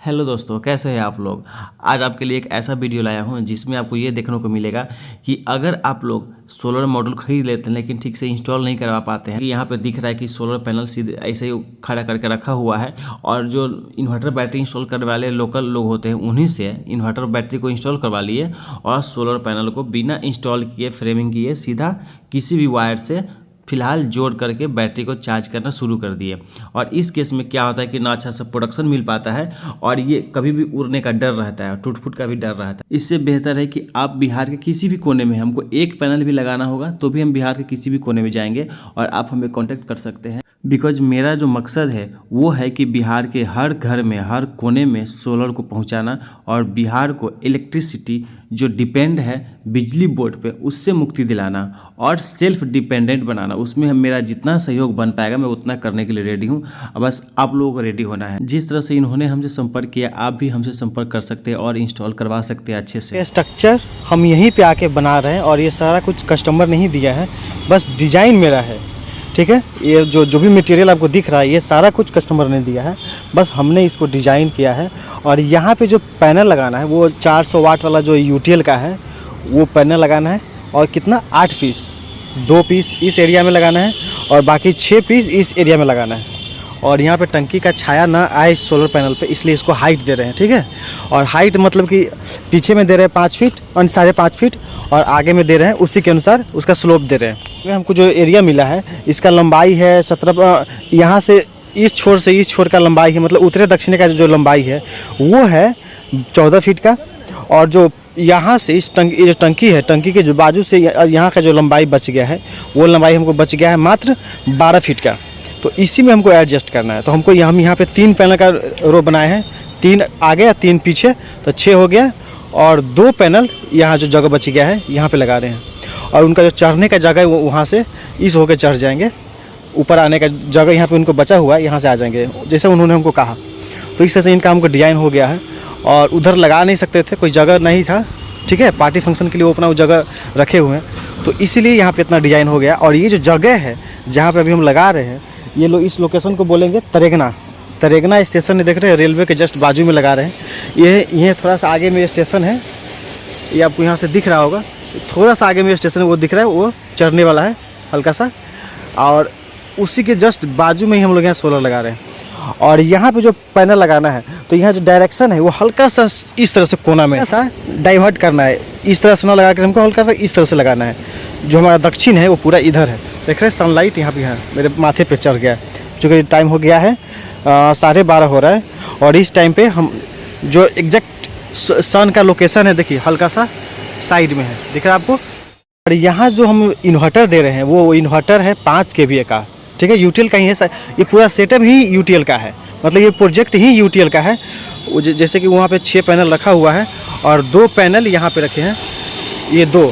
Hello दोस्तों, कैसे हैं आप लोग। आज आपके लिए एक ऐसा वीडियो लाया हूं जिसमें आपको ये देखने को मिलेगा कि अगर आप लोग सोलर मॉड्यूल खरीद लेते हैं लेकिन ठीक से इंस्टॉल नहीं करवा पाते हैं। यहाँ पे दिख रहा है कि सोलर पैनल सीधे ऐसे ही खड़ा करके रखा हुआ है और जो इन्वर्टर बैटरी इंस्टॉल करने वाले लोकल लोग होते हैं उन्हीं से इन्वर्टर बैटरी को इंस्टॉल करवा लिए और सोलर पैनल को बिना इंस्टॉल किए फ्रेमिंग किए सीधा किसी भी वायर से फिलहाल जोड़ करके बैटरी को चार्ज करना शुरू कर दिए। और इस केस में क्या होता है कि ना अच्छा सा प्रोडक्शन मिल पाता है और ये कभी भी उड़ने का डर रहता है, टूट फूट का भी डर रहता है। इससे बेहतर है कि आप बिहार के किसी भी कोने में, हमको एक पैनल भी लगाना होगा तो भी हम बिहार के किसी भी कोने में जाएंगे और आप हमें कॉन्टेक्ट कर सकते हैं। बिकॉज मेरा जो मकसद है वो है कि बिहार के हर घर में, हर कोने में सोलर को पहुंचाना और बिहार को इलेक्ट्रिसिटी जो डिपेंड है बिजली बोर्ड पे उससे मुक्ति दिलाना और सेल्फ डिपेंडेंट बनाना। उसमें हम मेरा जितना सहयोग बन पाएगा मैं उतना करने के लिए रेडी हूँ। बस आप लोगों को रेडी होना है। जिस तरह से इन्होंने हमसे संपर्क किया आप भी हमसे संपर्क कर सकते हैं और इंस्टॉल करवा सकते हैं अच्छे से। स्ट्रक्चर हम यहीं पे आके बना रहे हैं और ये सारा कुछ कस्टमर नहीं दिया है, बस डिज़ाइन मेरा है। ठीक है, ये जो भी मटेरियल आपको दिख रहा है ये सारा कुछ कस्टमर ने दिया है, बस हमने इसको डिज़ाइन किया है। और यहाँ पे जो पैनल लगाना है वो 400 वाट वाला जो यूटीएल का है वो पैनल लगाना है। और कितना 8 पीस, 2 पीस इस एरिया में लगाना है और बाकी 6 पीस इस एरिया में लगाना है। और यहाँ पे टंकी का छाया ना आए सोलर पैनल पे, इसलिए इसको हाइट दे रहे हैं। ठीक है, और हाइट मतलब कि पीछे में दे रहे हैं 5 फीट और 5.5 फीट और आगे में दे रहे हैं उसी के अनुसार उसका स्लोप दे रहे हैं। हमको जो एरिया मिला है इसका लंबाई है 17, यहाँ से इस छोर से इस छोर का लंबाई है, मतलब उत्तरी दक्षिण का जो लंबाई है वो है 14 फीट का। और जो यहाँ से इस टंकी, जो टंकी है, टंकी के जो बाजू से यहाँ का जो लंबाई बच गया है वो लंबाई हमको बच गया है मात्र 12 फीट का। तो इसी में हमको एडजस्ट करना है। तो हमको हम यहाँ पे 3 पैनल का रो बनाए हैं, 3 आगे या 3 पीछे, तो 6 हो गया। और 2 पैनल यहाँ जो जगह बच गया है यहाँ पे लगा रहे हैं। और उनका जो चढ़ने का जगह है वो वहाँ से इस होकर चढ़ जाएंगे, ऊपर आने का जगह यहाँ पे उनको बचा हुआ है, यहाँ से आ जाएंगे जैसे उन्होंने हमको कहा। तो इस तरह से इनका हमको डिज़ाइन हो गया है। और उधर लगा नहीं सकते थे, कोई जगह नहीं था। ठीक है, पार्टी फंक्शन के लिए वो अपना वो जगह रखे हुए हैं, तो इसीलिए यहाँ पे इतना डिज़ाइन हो गया। और ये जो जगह है जहाँ पे अभी हम लगा रहे हैं ये लोग इस लोकेशन को बोलेंगे तरेगना स्टेशन है। देख रहे हैं, रेलवे के जस्ट बाजू में लगा रहे हैं। ये थोड़ा सा आगे में स्टेशन है, ये आपको यहाँ से दिख रहा होगा। थोड़ा सा आगे में स्टेशन है वो दिख रहा है, वो चढ़ने वाला है हल्का सा। और उसी के जस्ट बाजू में ही हम लोग यहाँ सोलर लगा रहे हैं। और यहाँ पे जो पैनल लगाना है तो यहाँ जो डायरेक्शन है वो हल्का सा इस तरह से कोना में ऐसा डाइवर्ट करना है। इस तरह से ना लगा कर हमको हल्का सा इस तरह से लगाना है। जो हमारा दक्षिण है वो पूरा इधर है। देख रहे हैं, सनलाइट यहाँ पे है, मेरे माथे पे चढ़ गया है। चूँकि टाइम हो गया है 12:30 हो रहा है। और इस टाइम पे हम जो एग्जैक्ट सन का लोकेशन है देखिए हल्का सा साइड में है, दिख रहा है आपको। और यहाँ जो हम इन्वर्टर दे रहे हैं वो इन्वर्टर है 5 kVA का। ठीक है, यूटीएल का ही है, ये पूरा सेटअप ही यूटीएल का है, मतलब ये प्रोजेक्ट ही यूटीएल का है। जैसे कि वहाँ पे 6 पैनल रखा हुआ है और 2 पैनल यहाँ पे रखे हैं, ये 2।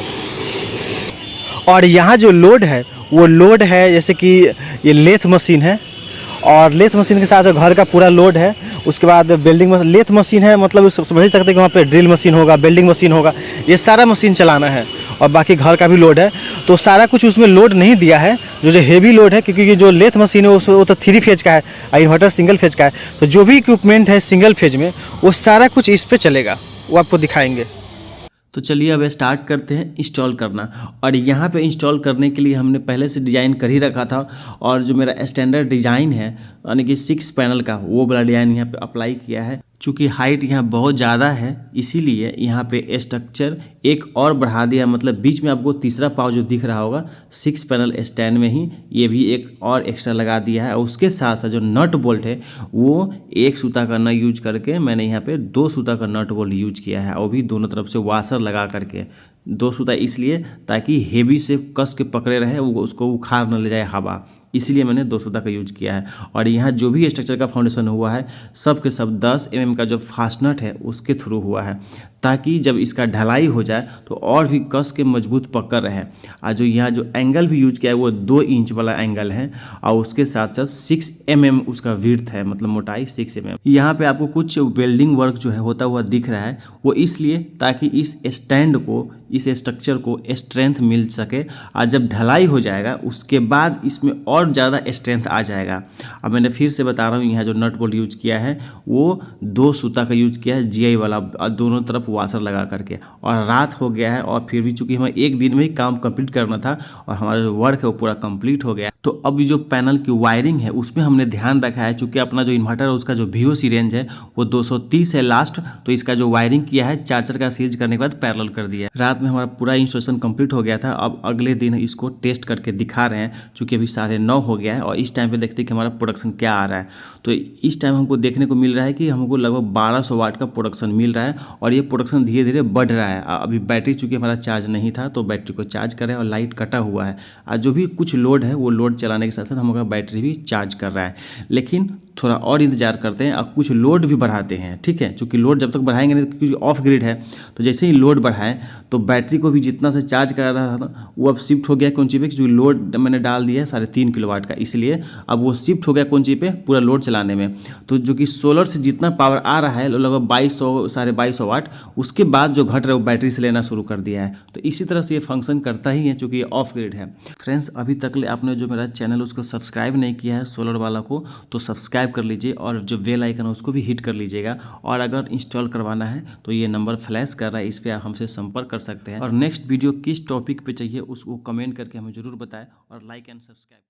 और यहाँ जो लोड है वो लोड है जैसे कि ये लेथ मशीन है और लेथ मशीन के साथ घर का पूरा लोड है। उसके बाद वेल्डिंग लेथ मशीन है, मतलब समझ सकते हैं कि वहाँ पे ड्रिल मशीन होगा, वेल्डिंग मशीन होगा, ये सारा मशीन चलाना है। और बाकी घर का भी लोड है, तो सारा कुछ उसमें लोड नहीं दिया है जो हेवी लोड है, क्योंकि ये जो लेथ मशीन है वो तो 3 फेज का है और इन्वर्टर सिंगल फेज का है। तो जो भी इक्विपमेंट है सिंगल फेज में वो सारा कुछ इस पर चलेगा, वो आपको दिखाएंगे। तो चलिए अब स्टार्ट करते हैं इंस्टॉल करना। और यहाँ पे इंस्टॉल करने के लिए हमने पहले से डिज़ाइन कर ही रखा था। और जो मेरा स्टैंडर्ड डिज़ाइन है यानी कि 6 पैनल का, वो वाला डिज़ाइन यहाँ पे अप्लाई किया है। चूँकि हाइट यहाँ बहुत ज़्यादा है इसीलिए यहाँ पे स्ट्रक्चर एक और बढ़ा दिया, मतलब बीच में आपको तीसरा पाव जो दिख रहा होगा 6 पैनल स्टैंड में ही ये भी एक और एक्स्ट्रा लगा दिया है। और उसके साथ साथ जो नट बोल्ट है वो 1 सूता का न यूज करके मैंने यहाँ पे 2 सूता का नट बोल्ट यूज किया है, और भी दोनों तरफ से वाशर लगा करके। 2 सूता इसलिए ताकि हेवी से कस के पकड़े रहे, वो उसको उखाड़ न ले जाए हवा, इसलिए मैंने 2 सूता का यूज किया है। और यहाँ जो भी स्ट्रक्चर का फाउंडेशन हुआ है सब के सब 10 mm का जो फास्टनट है उसके थ्रू हुआ है। ताकि जब इसका ढलाई हो जाए तो और भी कस के मजबूत पकड़ रहे। और जो यहाँ जो एंगल भी यूज किया है वो 2 इंच वाला एंगल है और उसके साथ साथ 6 mm उसका विड्थ है, मतलब मोटाई 6 mm। यहाँ पे आपको कुछ वेल्डिंग वर्क जो है होता हुआ दिख रहा है, वो इसलिए ताकि इस स्टैंड को, इस स्ट्रक्चर को स्ट्रेंथ मिल सके और जब ढलाई हो जाएगा उसके बाद इसमें और ज़्यादा स्ट्रेंथ आ जाएगा। अब मैंने फिर से बता रहा हूँ, यहाँ जो नट बोल्ट यूज किया है वो 2 सूता का यूज किया है GI वाला, और दोनों तरफ वाशर लगा करके। और रात हो गया है और फिर भी चूंकि हमें एक दिन में ही काम कंप्लीट करना था और हमारा जो वर्क है वो पूरा कंप्लीट हो गया, तो अब जो पैनल की वायरिंग है उसमें हमने ध्यान रखा है। चूंकि अपना जो इन्वर्टर है उसका जो VOC रेंज है वो 230 है लास्ट, तो इसका जो वायरिंग किया है चार्जर का सीरीज करने के बाद पैरेलल कर दिया है। रात में हमारा पूरा इंस्टॉलेशन कंप्लीट हो गया था। अब अगले दिन इसको टेस्ट करके दिखा रहे हैं, चूंकि अभी 9:30 हो गया है और इस टाइम पे देखते हैं कि हमारा प्रोडक्शन क्या आ रहा है। तो इस टाइम हमको देखने को मिल रहा है कि हमको लगभग 1200 वाट का प्रोडक्शन मिल रहा है और ये प्रोडक्शन धीरे धीरे बढ़ रहा है। अभी बैटरी चूंकि हमारा चार्ज नहीं था तो बैटरी को चार्ज कर रहे हैं और लाइट कटा हुआ है, और जो भी कुछ लोड है वो लोड चलाने के साथ साथ हमारा बैटरी भी चार्ज कर रहा है। लेकिन थोड़ा और इंतजार करते हैं और कुछ लोड भी बढ़ाते हैं, ठीक है। चूँकि लोड जब तक बढ़ाएंगे नहीं, क्योंकि ऑफ ग्रिड है, तो जैसे ही लोड बढ़ाएं तो बैटरी को भी जितना से चार्ज कर रहा था वो अब शिफ्ट हो गया कौन सी पे, क्योंकि लोड मैंने डाल दिया है 3.5 किलोवाट का, इसलिए अब वो शिफ्ट हो गया कौन सी पे, पूरा लोड चलाने में। तो जो कि सोलर से जितना पावर आ रहा है लगभग 2200 2250 वाट, उसके बाद जो घट रहा है वो बैटरी से लेना शुरू कर दिया है। तो इसी तरह से ये फंक्शन करता ही है, चूँकि ये ऑफ ग्रिड है। फ्रेंड्स, अभी तक ले आपने जो मेरा चैनल उसको सब्सक्राइब नहीं किया है सोलर वाला को, तो सब्सक्राइब कर लीजिए और जो बेल आइकन है उसको भी हिट कर लीजिएगा। और अगर इंस्टॉल करवाना है तो ये नंबर फ्लैश कर रहा है, इस पर आप हमसे संपर्क कर सकते हैं। और नेक्स्ट वीडियो किस टॉपिक पे चाहिए उसको कमेंट करके हमें जरूर बताएं और लाइक एंड सब्सक्राइब।